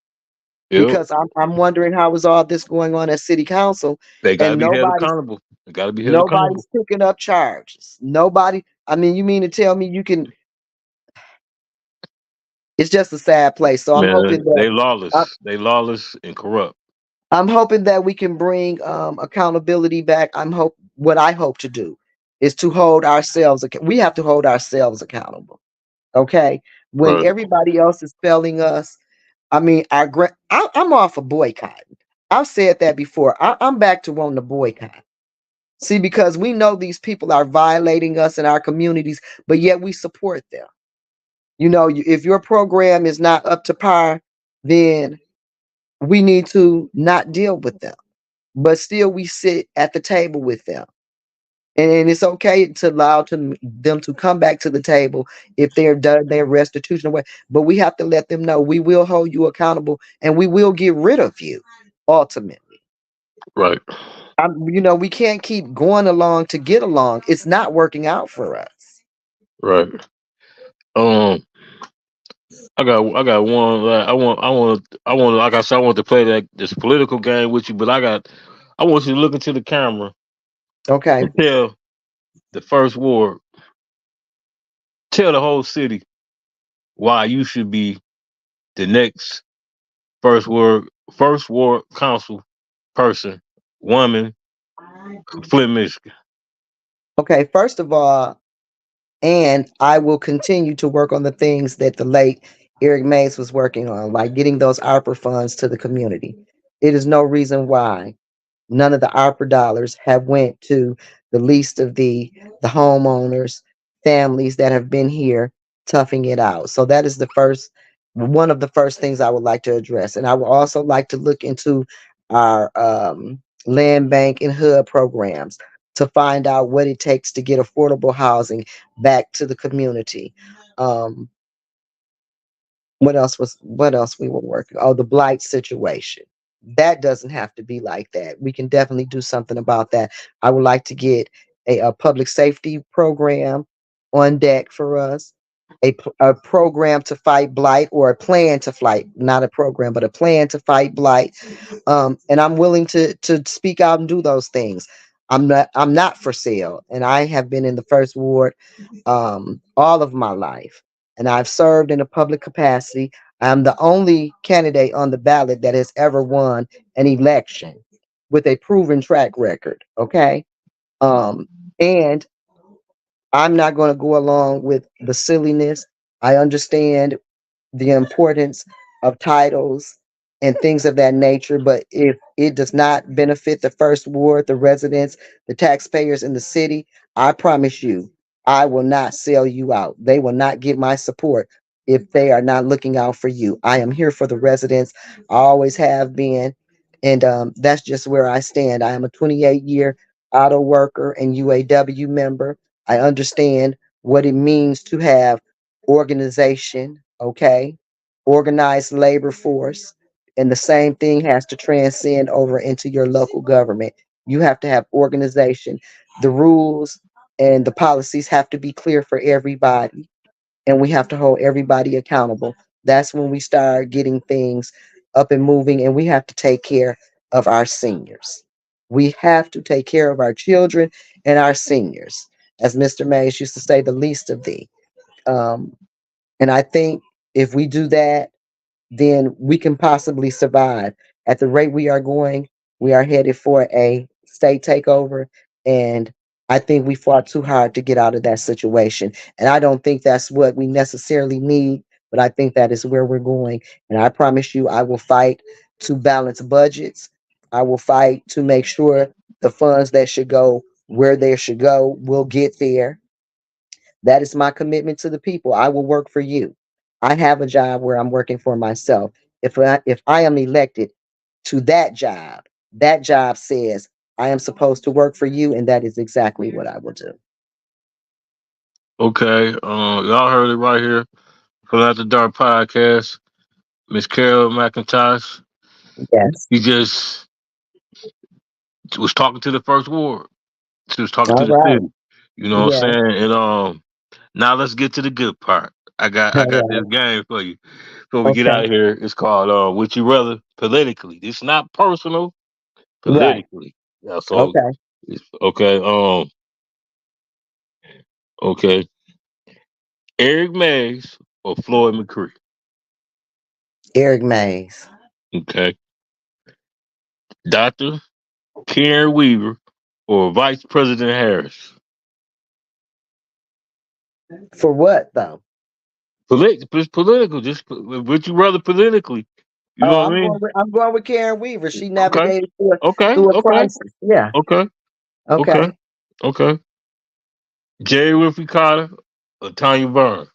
yep. because I'm wondering how is all this going on at city council, They gotta and be held accountable. They gotta be held accountable. nobody's picking up charges. Nobody. I mean, you mean to tell me you can? It's just a sad place. So Man, they lawless. They lawless and corrupt. I'm hoping that we can bring accountability back. What I hope to do is to hold ourselves. We have to hold ourselves accountable. Okay. When Right. everybody else is failing us, I mean, I'm all for boycotting. I've said that before. I'm back to wanting to boycott. See, because we know these people are violating us in our communities, but yet we support them. If your program is not up to par, then we need to not deal with them. But still, we sit at the table with them. And it's okay to allow them to come back to the table if they're done their restitution away. But we have to let them know we will hold you accountable and we will get rid of you ultimately. Right. We can't keep going along to get along. It's not working out for us. Right. Um, I got one. Like, I want. Like I said, I want to play that this political game with you, but I want you to look into the camera Okay. and tell the first ward, tell the whole city why you should be the next first ward council person, woman, from Flint, Michigan. Okay. First of all, and I will continue to work on the things that the late Eric Mays was working on, like getting those ARPA funds to the community. It is no reason why none of the ARPA dollars have went to the least of the homeowners, families that have been here toughing it out. So that is the first one of the first things I would like to address. And I would also like to look into our land bank and HUD programs to find out what it takes to get affordable housing back to the community. Um, what else we were working? Oh, the blight situation. That doesn't have to be like that. We can definitely do something about that. I would like to get a public safety program on deck for us, a program to fight blight, or a plan to fight, not a program, but a plan to fight blight. And I'm willing to speak out and do those things. I'm not for sale, and I have been in the first ward all of my life, and I've served in a public capacity. I'm the only candidate on the ballot that has ever won an election with a proven track record. Okay. And I'm not going to go along with the silliness. I understand the importance of titles and things of that nature. But if it does not benefit the first ward, the residents, the taxpayers in the city, I promise you, I will not sell you out. They will not get my support if they are not looking out for you. I am here for the residents. I always have been. And that's just where I stand. I am a 28-year auto worker and UAW member. I understand what it means to have organization, okay, organized labor force, and the same thing has to transcend over into your local government. You have to have organization. The rules and the policies have to be clear for everybody, and we have to hold everybody accountable. That's when we start getting things up and moving, and we have to take care of our seniors. We have to take care of our children and our seniors. As Mr. Mays used to say, the least of thee. Um, and I think if we do that, then we can possibly survive. At the rate we are going, we are headed for a state takeover. And I think we fought too hard to get out of that situation. And I don't think that's what we necessarily need, but I think that is where we're going. And I promise you, I will fight to balance budgets. I will fight to make sure the funds that should go where they should go will get there. That is my commitment to the people. I will work for you. I have a job where I'm working for myself. If I am elected to that job says I am supposed to work for you, and that is exactly what I will do. Okay. Y'all heard it right here from After Dark podcast. Miss Carol McIntosh. Yes. He just was talking to the first ward. She was talking to All the right. city. You know what I'm Yes. saying? And now let's get to the good part. I got All this right. game for you before we get Okay. out of here. It's called Would You Rather politically. It's not personal, Right. politically. Yeah, so Okay. it's okay. Okay. Eric Mays or Floyd McCree. Eric Mays. Okay. Dr. Karen Weaver or Vice President Harris. For what though? It's political. Just would you rather politically? You Oh, know what I mean? I'm going with Karen Weaver. She Okay. navigated Okay. through a Okay. crisis. Yeah. Okay. Okay. Okay. Okay. Jerry Wilfrey Carter or Tanya Burns?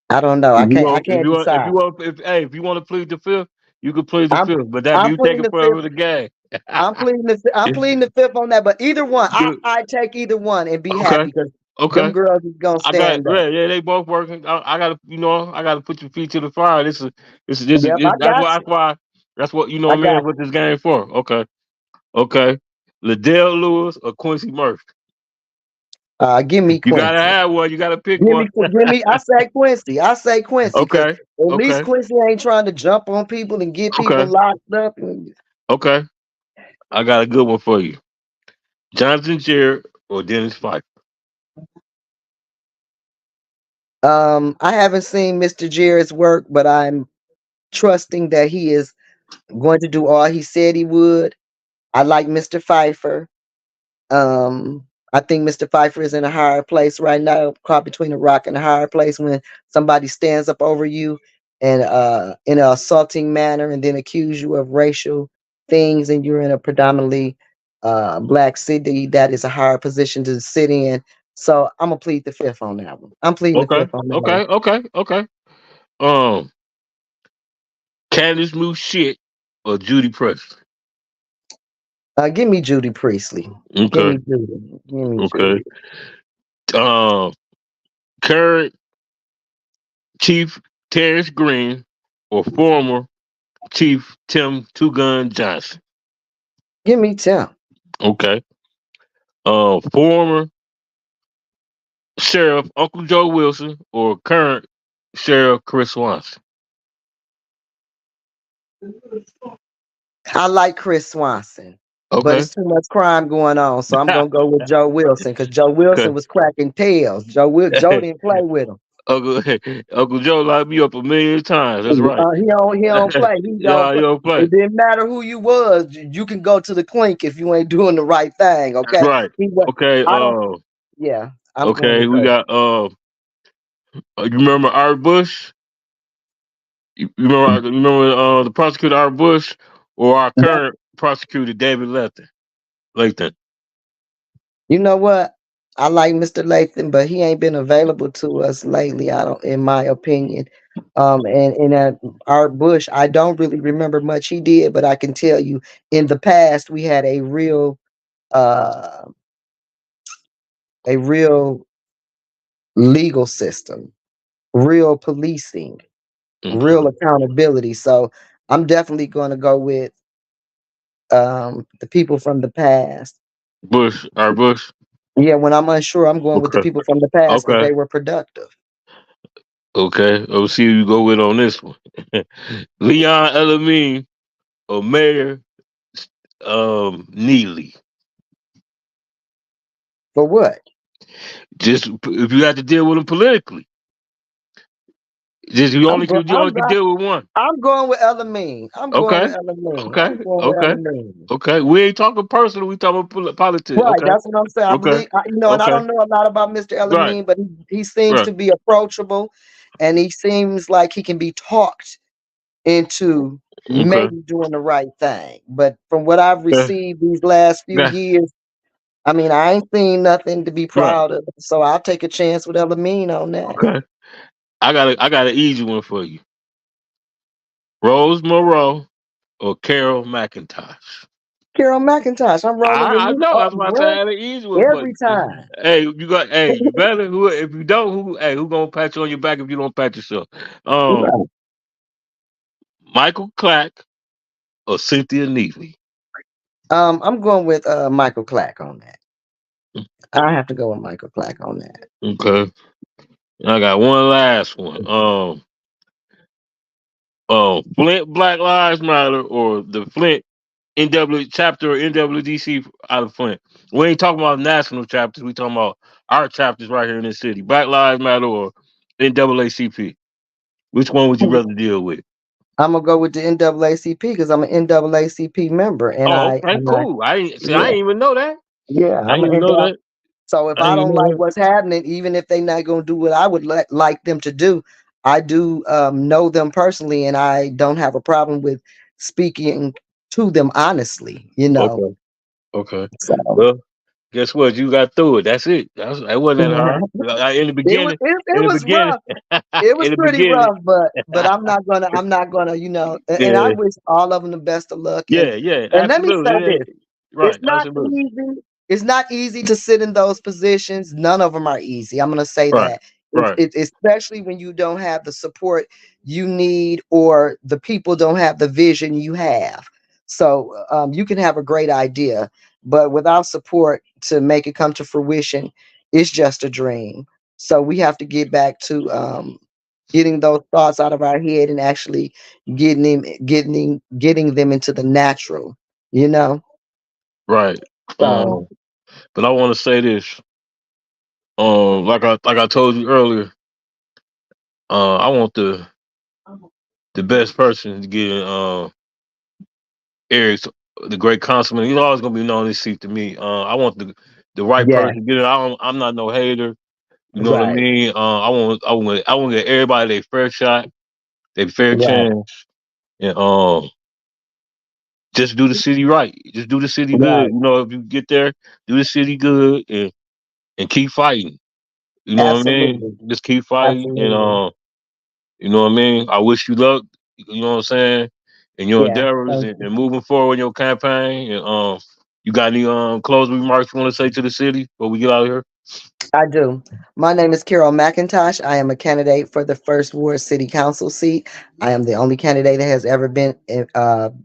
I don't know. I If can't you want, if you decide. want, if hey, if you want to plead the fifth, you can plead the I'm fifth. But that I'm you pleading taking the forever fifth. the game. I'm pleading the fifth on that. But either one, You- I take either one and be okay. happy because them Okay. girls is gonna I got stand up. yeah, yeah. They both working. I gotta, I gotta put your feet to the fire. Yep, I got you. That's what I what I mean. got What this game for? Okay. Okay. Liddell Lewis or Quincy Murphy? you. Give me You gotta Quincy. have one. You gotta pick one. Give me. I say Quincy. I say Quincy because Okay. at least Okay. Quincy ain't trying to jump on people and get people Okay. locked up. And, Okay. I got a good one for you. Jonathan Jarrett or Dennis Pfeiffer? I haven't seen Mr. Jarrett's work, but I'm trusting that he is going to do all he said he would. I like Mr. Pfeiffer. Um, I think Mr. Pfeiffer is in a higher place right now, caught between a rock and a higher place when somebody stands up over you and in an assaulting manner and then accuse you of racial things and you're in a predominantly black city, that is a higher position to sit in. So I'm gonna plead the fifth on that one. I'm pleading the Okay. fifth on that one. Okay. Okay. Okay. Um, Candace Moose shit or Judy Preston? Give me Judy Priestley. Give Okay. me Judy. Give me Okay. Judy. Um, current Chief Terrence Green or former Chief Tim Two Gun Johnson? Give me Tim. Okay. Former Sheriff Uncle Joe Wilson or current Sheriff Chris Swanson? I like Chris Swanson, but Okay. it's too much crime going on, so I'm gonna go with Joe Wilson because Joe Wilson Okay. was cracking tails. Joe didn't play with him. Uncle Uncle Joe locked me up a million times. That's right. He don't play. He don't Yeah, play. you don't play. It didn't matter who you was. You can go to the clink if you ain't doing the right thing. That's Okay. right. He was. Okay. I don't. Yeah, I'm going Okay. with We Joe. got. You remember Art Bush? You remember the prosecutor Art Bush or our Yeah. current prosecutor David Lethan? Lathan. You know what? I like Mr. Latham, but he ain't been available to us lately. I don't, in my opinion. And Art Bush, I don't really remember much he did, but I can tell you in the past we had uh, a real legal system, real policing, real Okay. accountability. So I'm definitely going to go with the people from the past. Bush. Art Bush. Yeah, when I'm unsure, I'm going with the Okay. people from the past because Okay. they were productive. Okay. Let's see who you go with on this one. Leon Elamine or Mayor Neely. For what? Just if you have to deal with him politically, just I'm go- you only can deal with one. I'm going with Elamine. I'm going Okay. with Elamine. Okay. I'm going with Okay. Elamine. Okay. We ain't talking personal. We talking politics. Right, Okay. that's what I'm saying. I Okay. believe, and I Okay. don't know a lot about Mr. Right. Elamine, but he seems Right. to be approachable, and he seems like he can be talked into Okay. maybe doing the right thing. But from what I've Okay. received these last few Okay. years, I mean, I ain't seen nothing to be Right. proud of. So I'll take a chance with Elamine on that. Okay. I got an easy one for you. Rose Moreau or Carol McIntosh. Carol McIntosh, I'm rolling with I me. know. Oh, That's why I said I bro, had an easy one for every you. time. Hey, you got. Hey, you better. Who? If you don't, who? Hey, who gonna pat you on your back if you don't pat yourself? Um, Right. Michael Clack or Cynthia Neely. I'm going with Michael Clack on that. I have to go with Michael Clack on that. Okay. I got one last one. Flint Black Lives Matter or the Flint NW chapter or NWDC out of Flint. We ain't talking about national chapters. We talking about our chapters right here in this city. Black Lives Matter or NAACP. Which one would you rather deal with? I'm gonna go with the NAACP because I'm an NAACP member, and Oh, okay, and I cool. I ain't see. I yeah ain't even know that. yeah I I'm ain't an even know NAACP. that. So if I Hey, don't like man. what's happening, even if they're not going to do what I would like them to do, I do know them personally, and I don't have a problem with speaking to them honestly, you know. Okay. Okay. So Well, guess what? You got through it. That's it. That wasn't that hard. In the it was beginning, it in the was beginning, rough. It was in the pretty beginning. rough, but I'm not gonna, and I Yeah. wish all of them the best of luck. Yeah. Yeah. And let me say Absolutely. this. It's Right. not Absolutely. easy. It's not easy to sit in those positions. None of them are easy. I'm going to say Right. that. Right. Especially when you don't have the support you need, or the people don't have the vision you have. So you can have a great idea, but without support to make it come to fruition, it's just a dream. So we have to get back to getting those thoughts out of our head and actually getting them into the natural, you know. Right. So But I want to say this. Like I told you earlier. I want the best person to get Eric's the great consummate. He's always gonna be known this seat to me. I want the right yeah, person to get it. I'm not no hater. You know what I right, mean? I want to get everybody their fair shot, their fair right, chance, and just do the city right. Just do the city good. right. You know, if you get there, do the city good and keep fighting. You know what I mean? Absolutely, Just keep fighting and absolutely. you know what I mean? I wish you luck, you know what I'm saying, in your Yeah, endeavors thank and, you. and moving forward in your campaign. And you got any closing remarks you want to say to the city before we get out of here? I do. My name is Carol Mcintosh. I am a candidate for the First Ward City Council seat. I am the only candidate that has ever been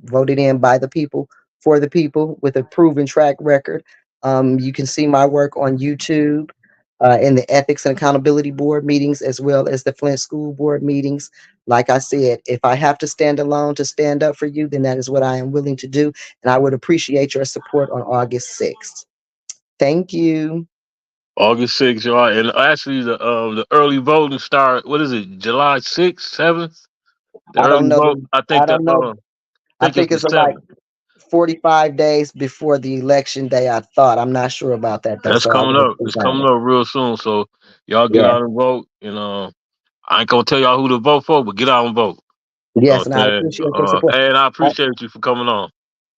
voted in by the people, for the people, with a proven track record. You can see my work on YouTube, in the Ethics and Accountability Board meetings, as well as the Flint School Board meetings. Like I said, if I have to stand alone to stand up for you, then that is what I am willing to do. And I would appreciate your support on August 6th. Thank you. August 6th, y'all. And actually the early voting start, what is it, July 6th, 7th? The I don't early know vote, the I I think don't know. I it's think the it's like 7th. 45 days before the election day. I thought. I'm not sure about that though. That's So I coming will up. It's confirm coming it. up real soon. So y'all get Yeah. out and vote. And I ain't gonna tell y'all who to vote for, but get out and vote. You know Yes, what and I'm I saying? appreciate your support. And I Uh, appreciate you for coming on.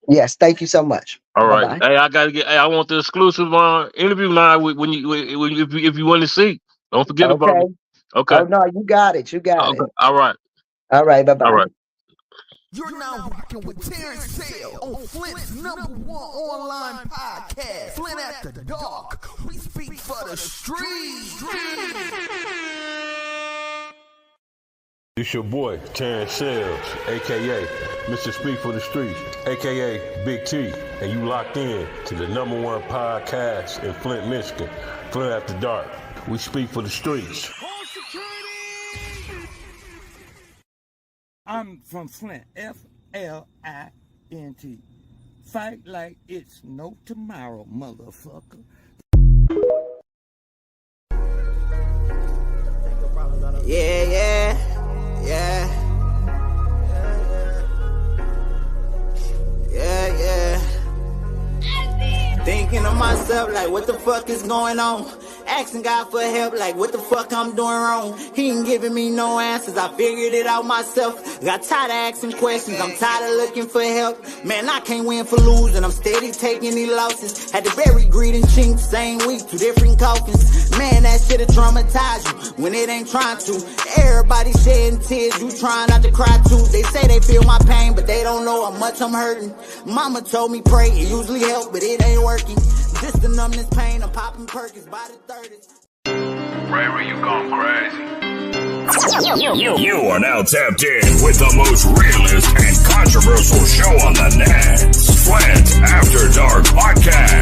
yes, thank you so much. All Bye right. bye. Hey, I gotta get. Hey, I want the exclusive interview line if you want to see. Don't forget about Okay. me. Okay. Oh no, you got it. You got Okay. it. All right. All right. Bye All bye. right. You're now rocking with Terrence Sale on Flint's #1 online podcast, Flint After Dark. We speak for the streets. It's your boy, Terrence Sales, a.k.a. Mr. Speak for the Streets, a.k.a. Big T, and you locked in to the #1 podcast in Flint, Michigan, Flint After Dark. We speak for the streets. I'm from Flint, Flint. Fight like it's no tomorrow, motherfucker. Yeah, yeah, yeah. Yeah, yeah. Thinking to myself, like, what the fuck is going on? Asking God for help, like, what the fuck I'm doing wrong? He ain't giving me no answers, I figured it out myself. Got tired of asking questions, I'm tired of looking for help. Man, I can't win for losing, I'm steady taking these losses. Had to bury greed and chinks, same week, 2 different coffins. Man, that shit'll traumatize you when it ain't trying to. Everybody shedding tears, you trying not to cry too. They say they feel my pain, but they don't know how much I'm hurting. Mama told me pray, it usually help, but it ain't working. Just to numb this pain, I'm popping Perkins by the 30s. Ray Ray, you gone crazy. You are now tapped in with the most realist and controversial show on the net. Flint After Dark Podcast.